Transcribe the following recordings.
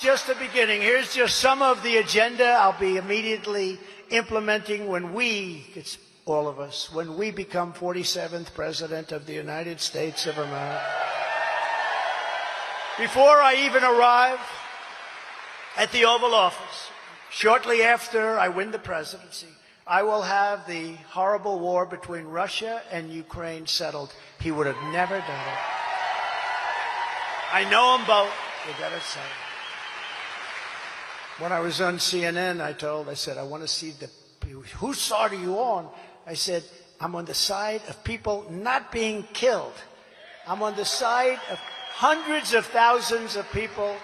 Just the beginning. Here's just some of the agenda I'll be immediately implementing when it's all of us, when we become 47th President of the United States of America. Before I even arrive at the Oval Office, shortly after I win the presidency, I will have the horrible war between Russia and Ukraine settled. He would have never done it. I know them both. You got to say. When I was on CNN, I said, I want to see whose side are you on? I said, I'm on the side of people not being killed. I'm on the side of hundreds of thousands of people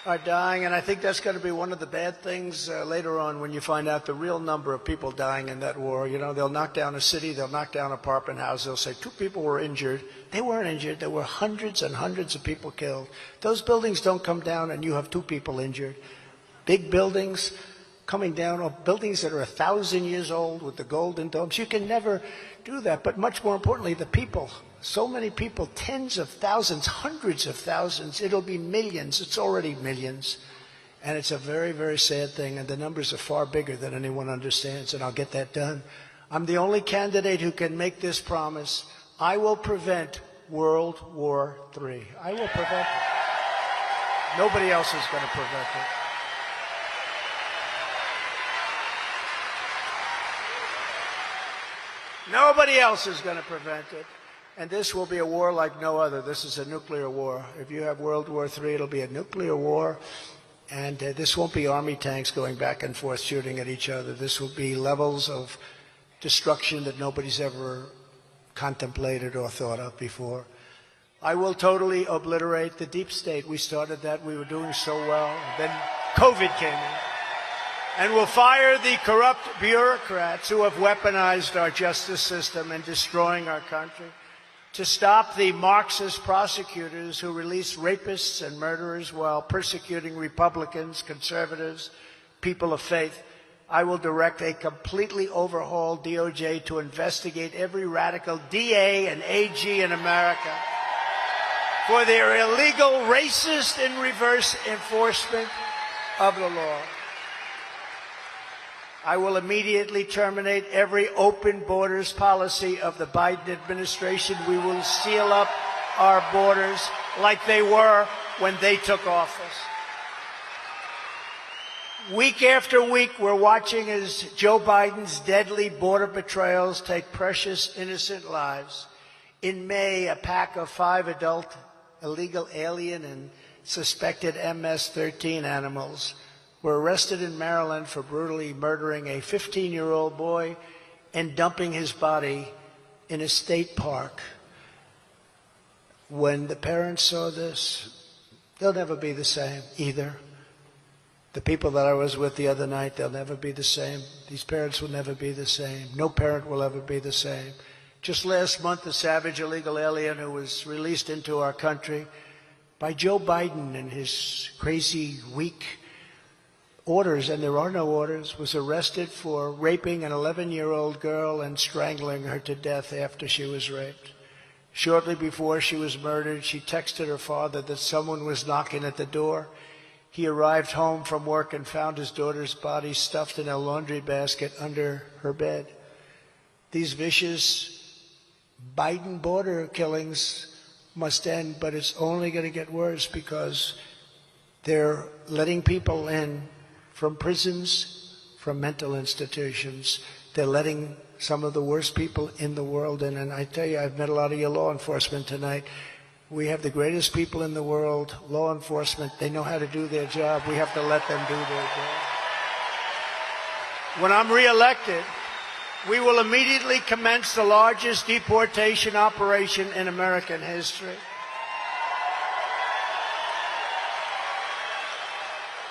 are dying, and I think that's going to be one of the bad things later on when you find out the real number of people dying in that war. You know, they'll knock down a city, they'll knock down an apartment house, they'll say 2 people were injured. They weren't injured. There were hundreds and hundreds of people killed. Those buildings don't come down and you have 2 people injured. Big buildings coming down, or buildings that are 1,000 years old with the golden domes. You can never do that. But much more importantly, the people. So many people, tens of thousands, hundreds of thousands. It'll be millions. It's already millions. And it's a very, very sad thing. And the numbers are far bigger than anyone understands. And I'll get that done. I'm the only candidate who can make this promise. I will prevent World War III. I will prevent it. Nobody else is going to prevent it. Nobody else is going to prevent it. And this will be a war like no other. This is a nuclear war. If you have World War III, it'll be a nuclear war. And this won't be army tanks going back and forth shooting at each other. This will be levels of destruction that nobody's ever contemplated or thought of before. I will totally obliterate the deep state. We started that. We were doing so well. Then COVID came in. And we'll fire the corrupt bureaucrats who have weaponized our justice system and destroying our country. To stop the Marxist prosecutors who release rapists and murderers while persecuting Republicans, conservatives, people of faith, I will direct a completely overhauled DOJ to investigate every radical DA and AG in America for their illegal, racist, and reverse enforcement of the law. I will immediately terminate every open borders policy of the Biden administration. We will seal up our borders like they were when they took office. Week after week, we're watching as Joe Biden's deadly border betrayals take precious, innocent lives. In May, a pack of 5 adult illegal alien and suspected MS-13 animals were arrested in Maryland for brutally murdering a 15-year-old boy and dumping his body in a state park. When the parents saw this, they'll never be the same either. The people that I was with the other night, they'll never be the same. These parents will never be the same. No parent will ever be the same. Just last month, a savage illegal alien who was released into our country by Joe Biden and his crazy, weak orders, and there are no orders, was arrested for raping an 11-year-old girl and strangling her to death after she was raped. Shortly before she was murdered, she texted her father that someone was knocking at the door. He arrived home from work and found his daughter's body stuffed in a laundry basket under her bed. These vicious Biden border killings must end, but it's only going to get worse because they're letting people in from prisons, from mental institutions. They're letting some of the worst people in the world in. And I tell you, I've met a lot of your law enforcement tonight. We have the greatest people in the world, law enforcement. They know how to do their job. We have to let them do their job. When I'm reelected, we will immediately commence the largest deportation operation in American history.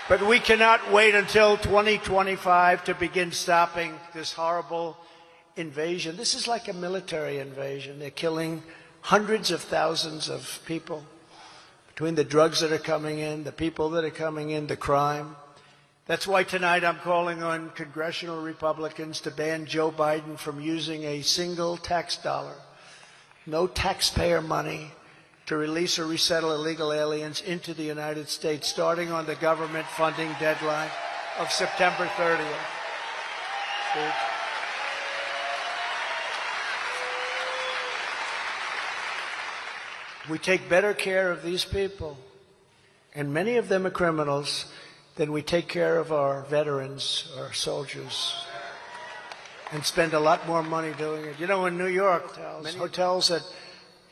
But we cannot wait until 2025 to begin stopping this horrible invasion. This is like a military invasion. They're killing hundreds of thousands of people between the drugs that are coming in, the people that are coming in, the crime. That's why tonight I'm calling on congressional Republicans to ban Joe Biden from using a single tax dollar, no taxpayer money, to release or resettle illegal aliens into the United States, starting on the government funding deadline of September 30th. Steve? We take better care of these people, and many of them are criminals, than we take care of our veterans, our soldiers, and spend a lot more money doing it. You know, in New York, many hotels that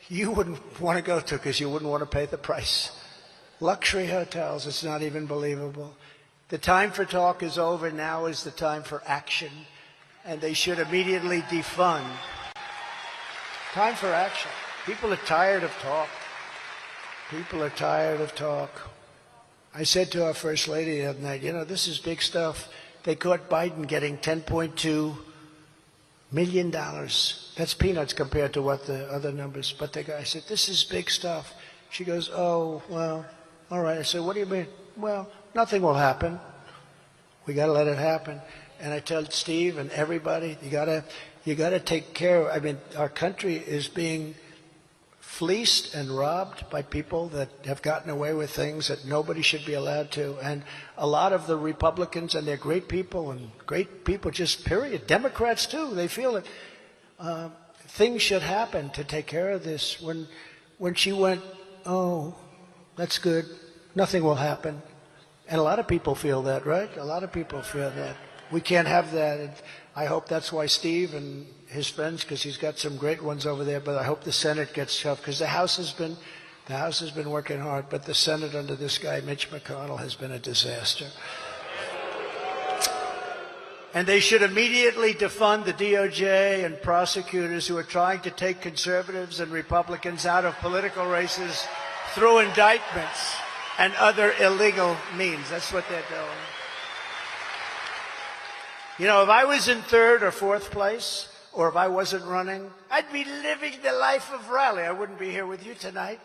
you wouldn't want to go to because you wouldn't want to pay the price. Luxury hotels, it's not even believable. The time for talk is over. Now is the time for action, and they should immediately defund. Time for action. People are tired of talk. People are tired of talk. I said to our First Lady the other night, you know, this is big stuff. They caught Biden getting $10.2 million. That's peanuts compared to what the other numbers. But the guy said, this is big stuff. She goes, oh, well, all right. I said, what do you mean? Well, nothing will happen. We got to let it happen. And I tell Steve and everybody, you got to take care. I mean, our country is being fleeced and robbed by people that have gotten away with things that nobody should be allowed to. And a lot of the Republicans, and they're great people, and great people just period. Democrats too, they feel it. Things should happen to take care of this. When she went, oh, that's good, nothing will happen. And a lot of people feel that, right? A lot of people feel that. We can't have that. And I hope that's why Steve and his friends, because he's got some great ones over there, but I hope the Senate gets tough, because the House has been working hard, but the Senate under this guy, Mitch McConnell, has been a disaster. And they should immediately defund the DOJ and prosecutors who are trying to take conservatives and Republicans out of political races through indictments and other illegal means. That's what they're doing. You know, if I was in third or fourth place, or if I wasn't running, I'd be living the life of Raleigh. I wouldn't be here with you tonight,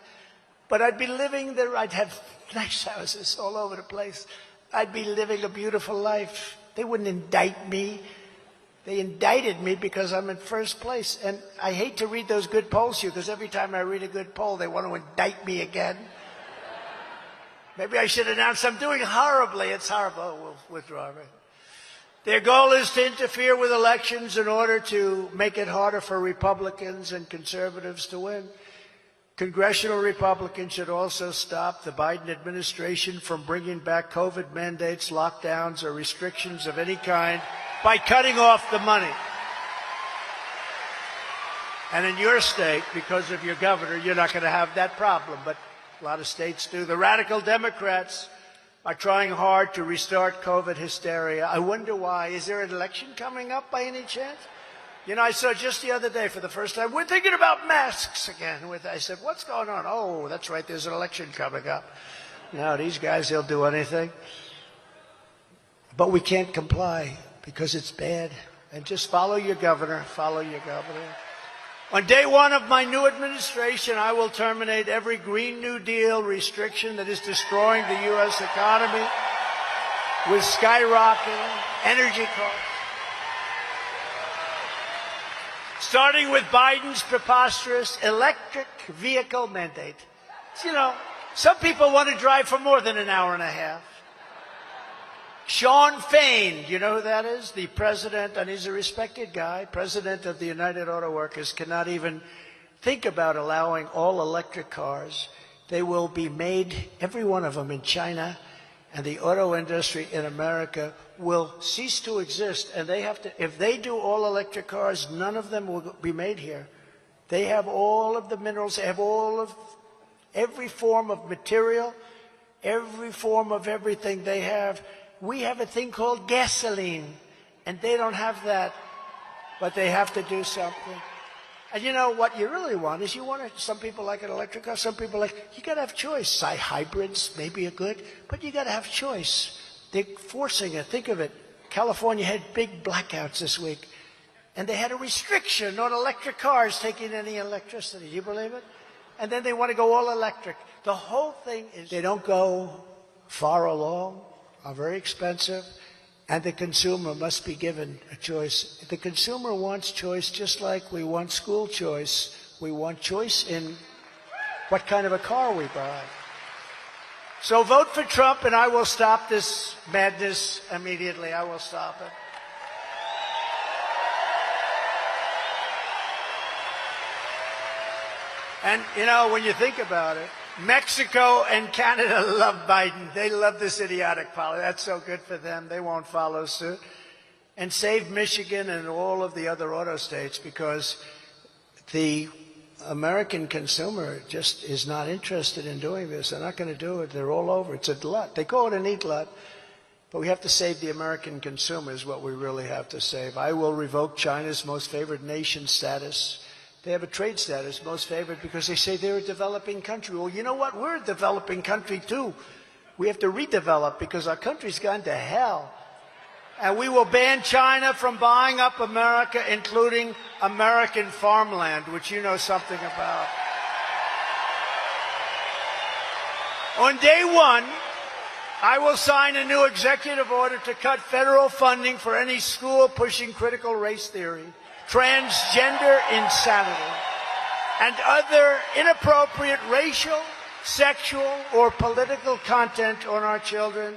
but I'd be living I'd have nice houses all over the place. I'd be living a beautiful life. They wouldn't indict me. They indicted me because I'm in first place. And I hate to read those good polls to you, because every time I read a good poll, they want to indict me again. Maybe I should announce I'm doing horribly. It's horrible. Oh, we'll withdraw it. Their goal is to interfere with elections in order to make it harder for Republicans and conservatives to win. Congressional Republicans should also stop the Biden administration from bringing back COVID mandates, lockdowns, or restrictions of any kind by cutting off the money. And in your state, because of your governor, you're not going to have that problem, but a lot of states do. The radical Democrats are trying hard to restart COVID hysteria. I wonder why. Is there an election coming up by any chance? You know, I saw just the other day for the first time, we're thinking about masks again. I said, what's going on? Oh, that's right, there's an election coming up. Now, these guys, they'll do anything. But we can't comply because it's bad. And just follow your governor, follow your governor. On day one of my new administration, I will terminate every Green New Deal restriction that is destroying the U.S. economy with skyrocketing energy costs. Starting with Biden's preposterous electric vehicle mandate. You know, some people want to drive for more than an hour and a half. Sean Fain, you know who that is? The president, and he's a respected guy, president of the United Auto Workers, cannot even think about allowing all electric cars. They will be made, every one of them, in China, and the auto industry in America will cease to exist. And they have to, if they do all electric cars, none of them will be made here. They have all of the minerals, they have all of every form of material, every form of everything they have. We have a thing called gasoline, and they don't have that, but they have to do something. And you know what you really want is some people like an electric car, some people you got to have choice. Hybrids maybe are good, but you got to have choice. They're forcing it. Think of it. California had big blackouts this week, and they had a restriction on electric cars taking any electricity. Do you believe it? And then they want to go all electric. The whole thing is they don't go far along, are very expensive, and the consumer must be given a choice. The consumer wants choice just like we want school choice. We want choice in what kind of a car we buy. So vote for Trump, and I will stop this madness immediately. I will stop it. And, you know, when you think about it, Mexico and Canada love Biden. They love this idiotic policy. That's so good for them. They won't follow suit. And save Michigan and all of the other auto states, because the American consumer just is not interested in doing this. They're not going to do it. They're all over. It's a glut. They call it an e-glut. But we have to save the American consumer is what we really have to save. I will revoke China's most favored nation status. They have a trade status, most favored, because they say they're a developing country. Well, you know what? We're a developing country, too. We have to redevelop because our country's gone to hell. And we will ban China from buying up America, including American farmland, which you know something about. On day one, I will sign a new executive order to cut federal funding for any school pushing critical race theory, transgender insanity, and other inappropriate racial, sexual, or political content on our children.